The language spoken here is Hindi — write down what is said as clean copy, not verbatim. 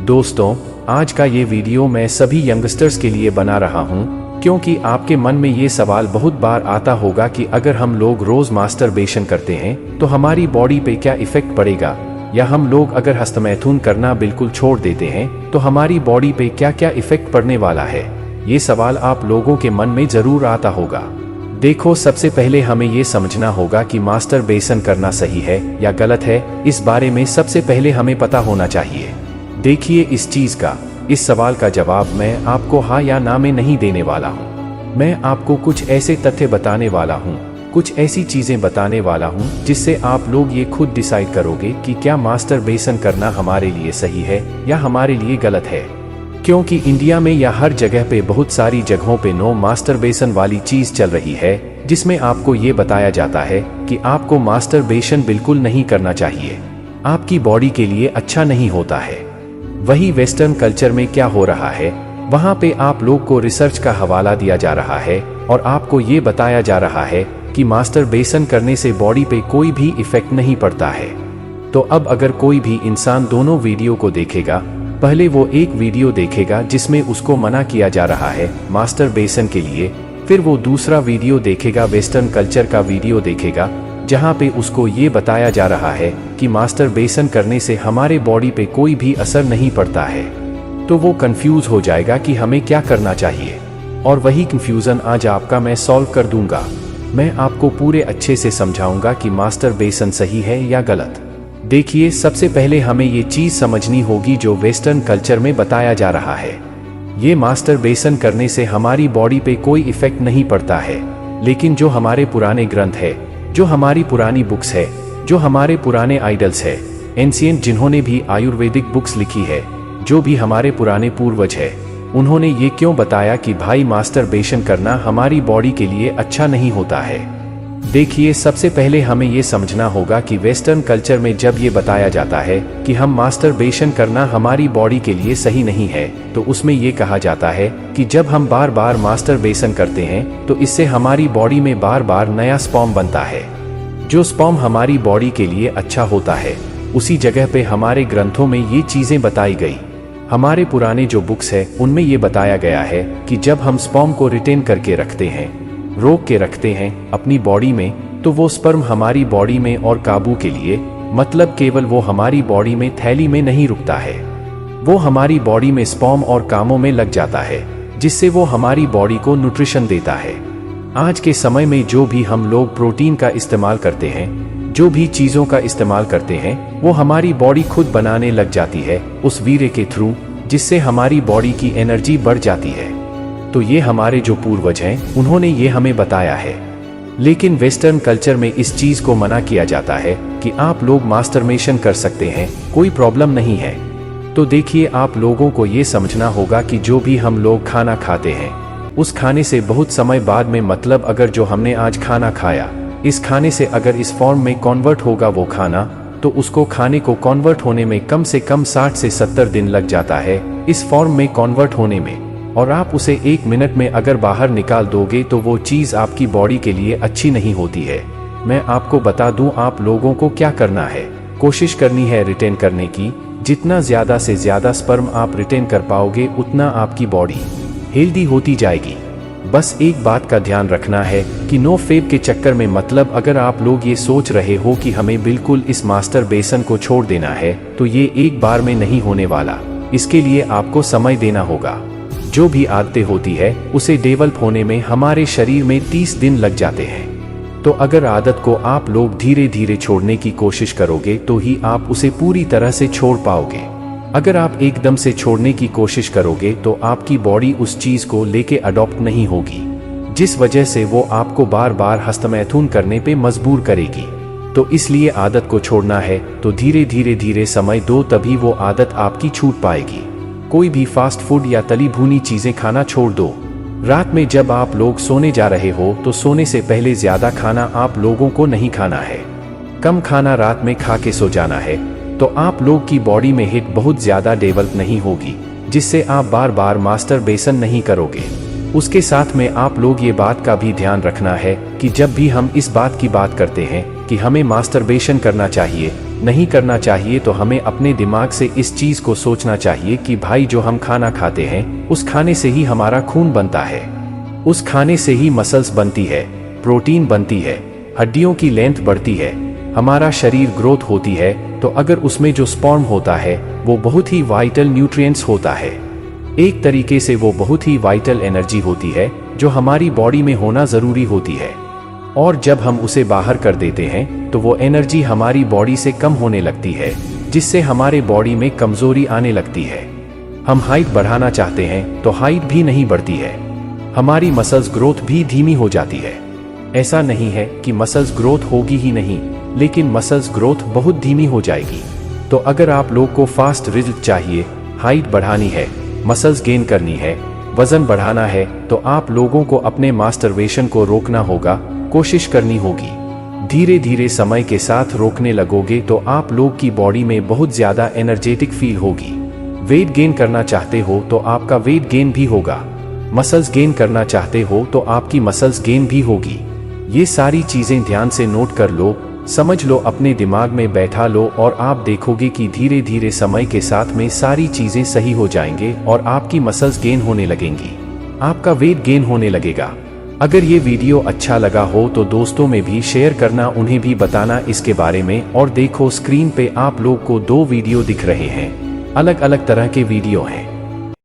दोस्तों, आज का ये वीडियो मैं सभी यंगस्टर्स के लिए बना रहा हूँ, क्योंकि आपके मन में ये सवाल बहुत बार आता होगा कि अगर हम लोग रोज मास्टरबेशन करते हैं तो हमारी बॉडी पे क्या इफेक्ट पड़ेगा, या हम लोग अगर हस्तमैथुन करना बिल्कुल छोड़ देते हैं तो हमारी बॉडी पे क्या क्या इफेक्ट पड़ने वाला है। ये सवाल आप लोगों के मन में जरूर आता होगा। देखो, सबसे पहले हमें ये समझना होगा कि मास्टरबेशन करना सही है या गलत है। इस बारे में सबसे पहले हमें पता होना चाहिए। देखिए, इस सवाल का जवाब मैं आपको हाँ या ना में नहीं देने वाला हूँ। मैं आपको कुछ ऐसे तथ्य बताने वाला हूँ, कुछ ऐसी चीजें बताने वाला हूँ जिससे आप लोग ये खुद डिसाइड करोगे कि क्या मास्टरबेशन करना हमारे लिए सही है या हमारे लिए गलत है। क्योंकि इंडिया में या हर जगह पे बहुत सारी जगहों पे नो मास्टरबेशन वाली चीज चल रही है, जिसमें आपको ये बताया जाता है कि आपको मास्टरबेशन बिल्कुल नहीं करना चाहिए, आपकी बॉडी के लिए अच्छा नहीं होता है। वही वेस्टर्न कल्चर में क्या हो रहा है, वहाँ पे आप लोग को रिसर्च का हवाला दिया जा रहा है और आपको ये बताया जा रहा है कि मास्टरबेशन करने से बॉडी पे कोई भी इफेक्ट नहीं पड़ता है। तो अब अगर कोई भी इंसान दोनों वीडियो को देखेगा, पहले वो एक वीडियो देखेगा जिसमें उसको मना किया जा रहा है मास्टरबेशन के लिए, फिर वो दूसरा वीडियो देखेगा, वेस्टर्न कल्चर का वीडियो देखेगा, जहाँ पे उसको ये बताया जा रहा है कि मास्टरबेशन करने से हमारे बॉडी पे कोई भी असर नहीं पड़ता है, तो वो कंफ्यूज हो जाएगा कि हमें क्या करना चाहिए। और वही कंफ्यूजन आज आपका मैं सॉल्व कर दूंगा। मैं आपको पूरे अच्छे से समझाऊंगा कि मास्टरबेशन सही है या गलत। देखिए, सबसे पहले हमें ये चीज समझनी होगी जो वेस्टर्न कल्चर में बताया जा रहा है। ये मास्टरबेशन करने से हमारी बॉडी पे कोई इफेक्ट नहीं पड़ता है, लेकिन जो हमारे पुराने ग्रंथ है, जो हमारी पुरानी बुक्स है, जो हमारे पुराने आइडल्स है, एंशिएंट जिन्होंने भी आयुर्वेदिक बुक्स लिखी है, जो भी हमारे पुराने पूर्वज है, उन्होंने ये क्यों बताया कि भाई मास्टरबेशन करना हमारी बॉडी के लिए अच्छा नहीं होता है। देखिए, सबसे पहले हमें ये समझना होगा कि वेस्टर्न कल्चर में जब ये बताया जाता है कि हम मास्टरबेशन करना हमारी बॉडी के लिए सही नहीं है, तो उसमें ये कहा जाता है कि जब हम बार बार मास्टरबेशन करते हैं तो इससे हमारी बॉडी में बार बार नया स्पर्म बनता है, जो स्पर्म हमारी बॉडी के लिए अच्छा होता है। उसी जगह पे हमारे ग्रंथों में ये चीजें बताई गई। हमारे पुराने जो बुक्स है उनमें ये बताया गया है कि जब हम स्पर्म को रिटेन करके रखते हैं, रोक के रखते हैं अपनी बॉडी में, तो वो स्पर्म हमारी बॉडी में और काबू के लिए, मतलब केवल वो हमारी बॉडी में थैली में नहीं रुकता है, वो हमारी बॉडी में स्पर्म और कामों में लग जाता है, जिससे वो हमारी बॉडी को न्यूट्रिशन देता है। आज के समय में जो भी हम लोग प्रोटीन का इस्तेमाल करते हैं, जो भी चीजों का इस्तेमाल करते हैं, वो हमारी बॉडी खुद बनाने लग जाती है उस वीर्य के थ्रू, जिससे हमारी बॉडी की एनर्जी बढ़ जाती है। तो ये हमारे जो पूर्वज हैं उन्होंने ये हमें बताया है। लेकिन वेस्टर्न कल्चर में इस चीज को मना किया जाता है कि आप लोग मास्टरबेशन कर सकते हैं, कोई प्रॉब्लम नहीं है। तो देखिए, आप लोगों को ये समझना होगा कि जो भी हम लोग खाना खाते हैं, उस खाने से बहुत समय बाद में, मतलब अगर जो हमने आज खाना खाया, इस खाने से अगर इस फॉर्म में कन्वर्ट होगा वो खाना, तो उसको खाने को कन्वर्ट होने में कम से कम 60 से 70 दिन लग जाता है इस फॉर्म में कन्वर्ट होने में। और आप उसे 1 मिनट में अगर बाहर निकाल दोगे तो वो चीज आपकी बॉडी के लिए अच्छी नहीं होती है। मैं आपको बता दूं, आप लोगों को क्या करना है, कोशिश करनी है रिटेन करने की। जितना ज्यादा से ज्यादा स्पर्म आप रिटेन कर पाओगे, उतना आपकी बॉडी हेल्दी होती जाएगी। बस एक बात का ध्यान रखना है कि नो फेब के चक्कर में, मतलब अगर आप लोग ये सोच रहे हो कि हमें बिल्कुल इस मास्टरबेशन को छोड़ देना है, तो ये एक बार में नहीं होने वाला। इसके लिए आपको समय देना होगा। जो भी आदतें होती है उसे डेवलप होने में हमारे शरीर में 30 दिन लग जाते हैं। तो अगर आदत को आप लोग धीरे धीरे छोड़ने की कोशिश करोगे तो ही आप उसे पूरी तरह से छोड़ पाओगे। अगर आप एकदम से छोड़ने की कोशिश करोगे तो आपकी बॉडी उस चीज को लेके अडॉप्ट नहीं होगी, जिस वजह से वो आपको बार बार हस्तमैथुन करने पे मजबूर करेगी। तो इसलिए आदत को छोड़ना है तो धीरे समय दो, तभी वो आदत आपकी छूट पाएगी। कोई भी फास्ट फूड या तली भुनी चीजें खाना छोड़ दो। रात में जब आप लोग सोने जा रहे हो तो सोने से पहले ज्यादा खाना आप लोगों को नहीं खाना है, कम खाना रात में खा के सो जाना है। तो आप लोग की बॉडी में हिट बहुत ज्यादा डेवलप नहीं होगी, जिससे आप बार बार मास्टरबेशन नहीं करोगे। उसके साथ में आप लोग ये बात का भी ध्यान रखना है कि जब भी हम इस बात की बात करते हैं कि हमें मास्टरबेशन करना चाहिए, नहीं करना चाहिए तो हमें अपने दिमाग से इस चीज को सोचना चाहिए कि भाई जो हम खाना खाते हैं उस खाने से ही हमारा खून बनता है, उस खाने से ही मसल्स बनती है, प्रोटीन बनती है, हड्डियों की लेंथ बढ़ती है, हमारा शरीर ग्रोथ होती है। तो अगर उसमें जो स्पर्म होता है वो बहुत ही वाइटल न्यूट्रिएंट्स होता है, एक तरीके से वो बहुत ही वाइटल एनर्जी होती है जो हमारी बॉडी में होना जरूरी होती है। और जब हम उसे बाहर कर देते हैं तो वो एनर्जी हमारी बॉडी से कम होने लगती है, जिससे हमारे बॉडी में कमजोरी आने लगती है। हम हाइट बढ़ाना चाहते हैं तो हाइट भी नहीं बढ़ती है, हमारी मसल्स ग्रोथ भी धीमी हो जाती है। ऐसा नहीं है कि मसल्स ग्रोथ होगी ही नहीं, लेकिन मसल्स ग्रोथ बहुत धीमी हो जाएगी। तो अगर आप लोग को फास्ट रिजल्ट चाहिए, हाइट बढ़ानी है, मसल्स गेन करनी है, वजन बढ़ाना है, तो आप लोगों को अपने मास्टरबेशन को रोकना होगा, कोशिश करनी होगी। धीरे धीरे समय के साथ रोकने लगोगे तो आप लोग की बॉडी में बहुत ज्यादा एनर्जेटिक फील होगी। वेट गेन करना चाहते हो तो आपका वेट गेन भी होगा, मसल्स गेन करना चाहते हो तो आपकी मसल्स गेन भी होगी। ये सारी चीजें ध्यान से नोट कर लो, समझ लो, अपने दिमाग में बैठा लो और आप देखोगे कि धीरे धीरे समय के साथ में सारी चीजें सही हो जाएंगे और आपकी मसल्स गेन होने लगेंगी, आपका वेट गेन होने लगेगा। अगर ये वीडियो अच्छा लगा हो तो दोस्तों में भी शेयर करना, उन्हें भी बताना इसके बारे में। और देखो स्क्रीन पे आप लोग को 2 वीडियो दिख रहे हैं, अलग अलग तरह के वीडियो हैं।